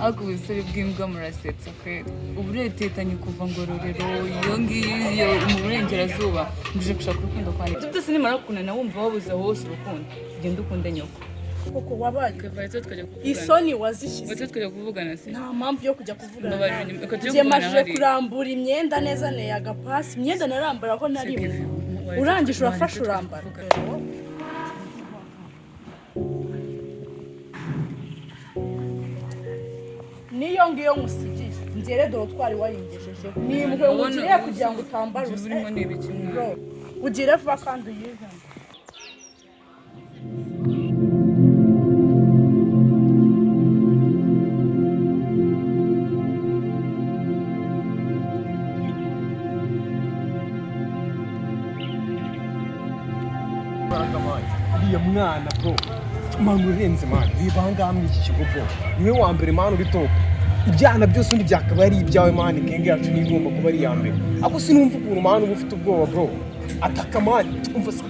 ubusore bw'imbwa murasetsa kweli ubu retetanye kuva ngororero iyo ngiyo mu burengerazuba nguje gushaka urukundo kwa nyoko byose nimara kunana wumva wabuze hose urukundo genda ukunde nyoko koko wabaye isoni wazishyize twajya kuvugana se nta mpamvu yo kujya kuvugana njye majije kurambura imyenda neza neye agapasi imyenda narambara ko narimwe urangije urafasha urambara niyo ngiyo ngusigiye nzere dore twari wayingejeje nimbwe ugire kugira ngo utambare urimo n'ibiki ugire vuba kandi uyizane uriya mwana bro mwana urenze mwana wibanga muri iki kigo bro niwe wa mbere mwana uri top ibyana byose undi byakaba ari ibyawe mwana kenge yacu nigomba kuba ari ya mbere ako sinumva ukuntu mwana uba ufite ubwoba bro ataka mwana umva se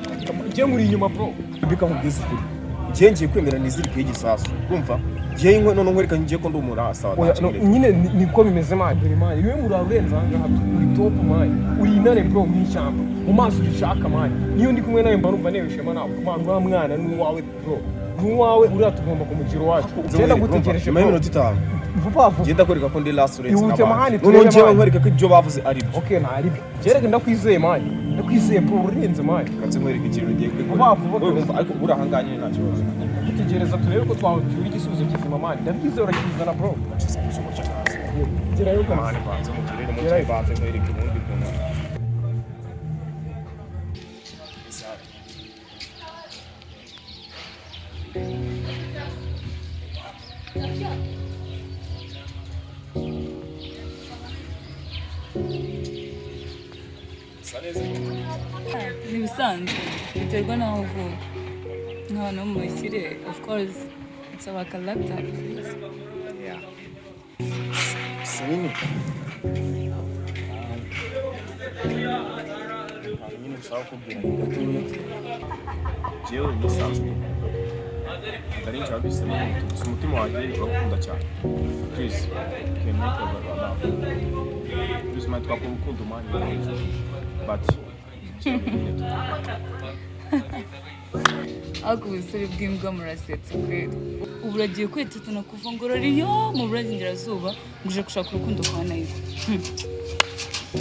ngiye muri inyuma bro bika mubwiza kuri ngiye kwemera nizirike y'igisasu urumva ngiye inko none nkwereka ngiye ko ndumurasa nyine niko bimeze mwana niwe murarenza ngaha uri top mwana uri inane bro mw'ishyamba mu maso urishaka mwana niyo ndi kumwe nawe mba numva nebeshema nawe mwana mwana n'uwawe bro n'uwawe uriya tugomba kumugira wacu genda gutegereje mu minota 5 vuba vuba genda kwereka ko ndi last race n'abandi none ngiye nkwereka ko ibyo bavuze ari byo okay nta ari byo gereke ndakwizeye mwana ndakwizeye bro urenze mwana katse nkwereka ikintu ngiye vuba vuba ariko urahanganye nta kibazo gutegereza turebe ko twahura igisubizo kizima mwana ndakwizeye urakizana bro gerayo mwana banze mu kirere mu cyo banze nkwereka ubundi kuntu Nibisanzwe biterwa naho uvuka nk'abantu bo mu Misiri of course it's our character yeah sini nyine ushaka kubwira gatoya jewe nisanzwe ndari nshaka bisema umutima wanjye urakunda cyane please can make a lot please my twako urukundo manje but ubusore bw'imbwa murasetsa kweli ubu uragiye kwitetana kuva ngororero mu burengerazuba nguje gushaka urukundo kwa naize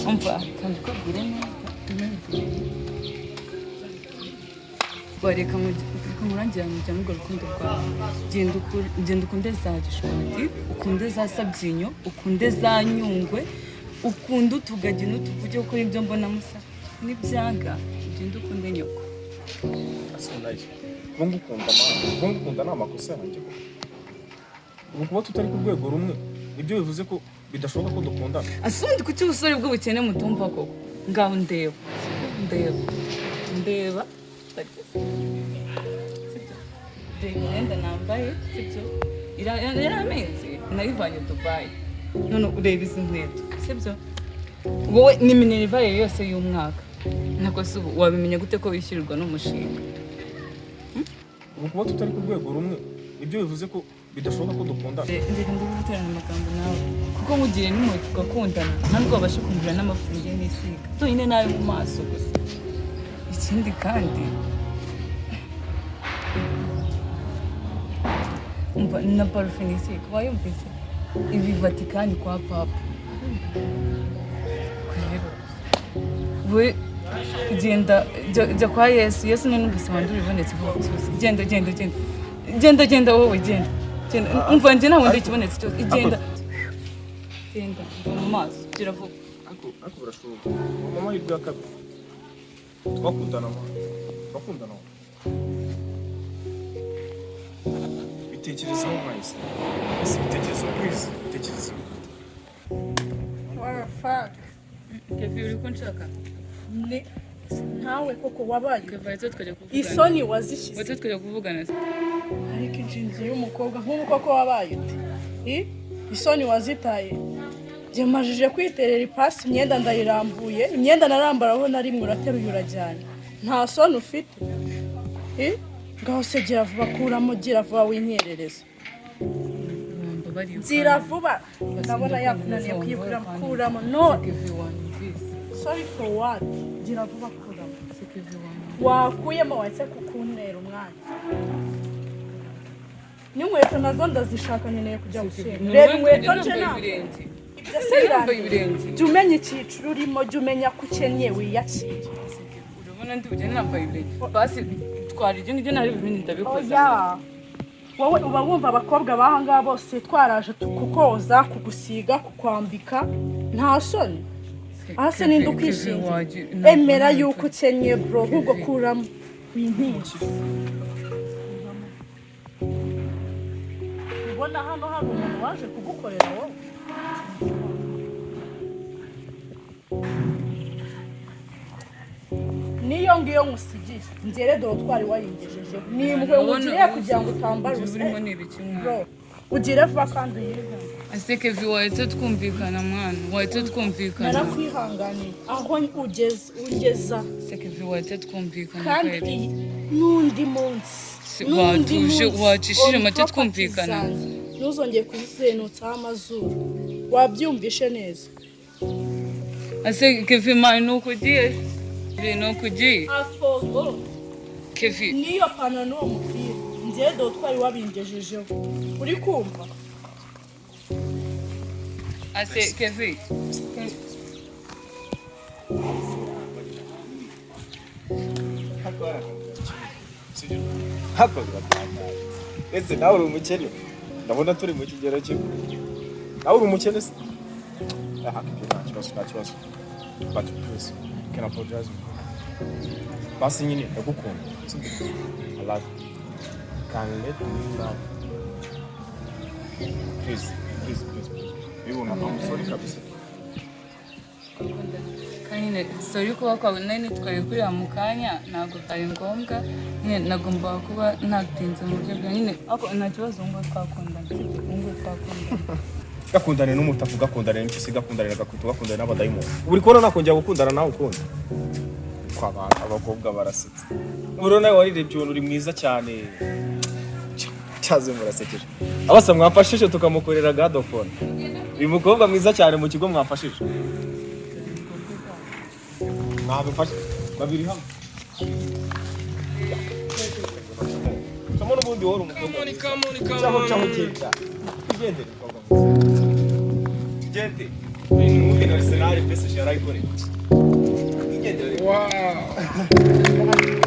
umva kandi kubwire neza bareka murangira mujya mu rukundo rwawe genda ukunde za gishwati ukunde za sabyinyo ukunde za nyungwe ukunde utugagi n'utuvuge gukora ibyo mbona musa n'ibyanga genda ukunde nyoko asendaye ngukunda ni amakosa yanjye ubu kuba tutari ku rwego rumwe ibyo bivuze ko bidashoboka ko dukundana asundi kuki ubusore bw'ubukene mutumva koko ngaho ndeba imyenda nambaye sibyo yarameze nayivanye Dubai none ureba izi nkweto sibyo wowe ni minerivare yose y'umwaka ntabwo se ubu wabimenya gute ko wishyurirwa n'umushinga ubu kuba tutari ku rwego rumwe ibyo bivuze ko bidashoboka ko dukundana ndeka ndaguterana amagambo nawe kuko mugiye n'imwe tugakundana ntabwo wabasha kumvira n'amafumbire n'isiga tonyine nawe mu maso gusa ikindi kandi umva na parufe n'isiga wayumvise ibi Vatikani kwa papa we genda jya kwa Yesu ni numvise wandura ibonetse vuba genda wowe genda umva njye ntabwo ndi ikibonetse cyose genda mu maso gira vuba ariko burashoboka mama y'ibyo yakabye twakundana bitekerezaho mwese bitekerezaho please bitekerezaho what the fuck kefi uri ko nshaka ntawe koko wabaye twajya kuvugana isoni wazishyize twajya kuvugana ariko injinzi y'umukobwa nk'ubu koko wabaye ute isoni wazitaye njye majije kwiterera ipasi imyenda ndayirambuye imyenda narambaraho na rimwe urateruye urajyana nta soni ufite ngaho se gira vuba kuramo gira vuba winyerereza wambabariye nzira vuba ndabona yakunaniye kuramo no sorry for what nzira vuba kuramo wakuyemo wahise kukuntera umwanya n'inkweto nazo ndazishaka nkeneye kujya gusenga reba inkweto nje ntabwo jya umenya icyiciro urimo jya umenya ko ukeneye wiyakire urabona ndi bugende nambaye ibirenge basi twara ibyo ngibyo nari ibindi ndabikoze wowe uba wumva abakobwa baha ngaha bose twaraje kukoza kugusiga kukwambika nta soni aha se ninde ukwishingira emera yuko ukenyeye bro ahubwo kuramo wintisha ubona hano hari umuntu waje kugukorera wowe niyo ngiyo ngusigiye nzere dore twari wayingejejeho nimbwe ngugiriye kugira ngo utambare urimo n'ibiki mwana ugire vuba kandi uyive aseke vi wahise twumvikana mwana wahise twumvikana narakwihanganiye aho ugeza aseke vi wahise twumvikana kandi n'undi munsi watuje wacishije amate twumvikana ntuzongeye kuzizenutsaho amazuru wabyumvishe neza aseke vi mani nukugiye nukugiye afogo kevi niyo pana n'uwo mupira nzere dore twari wabingejejeho uri kumva ase kevi hako biratangaje ese nawe uri umukene ndabona turi mu kigero kimwe nawe uri umukene se aha nta kibazo but please can apologize basi nyine ndagukunda I love you can let me know please bibona I'm sorry kabisa kandi sorry kuba kwawe nari nitwaye kuri ya mukanya ntabwo byari ngombwa nyine nagombaga kuba natinze mu buryo bwa nyine ariko nta kibazo ngo twakundana gakundane n'umutafu gakundane n'impyisi gakundane n'agakutu gakundane n'abadayimoni uri kubona nakongera gukundana nawe ukunda kw'abantu abakobwa barasetse uburo nawe warirebye ubona uri mwiza cyane cyaze murasekeje abasa mwafashije tukamukorera gadofone uyu mukobwa mwiza cyane mu kigo mwafashije mwabifashe babiri hamwe Somo n'ubundi wari umukobwa cyaho genda igendere Gente, nunca no cenário, pensa gerar e por aí. Wow!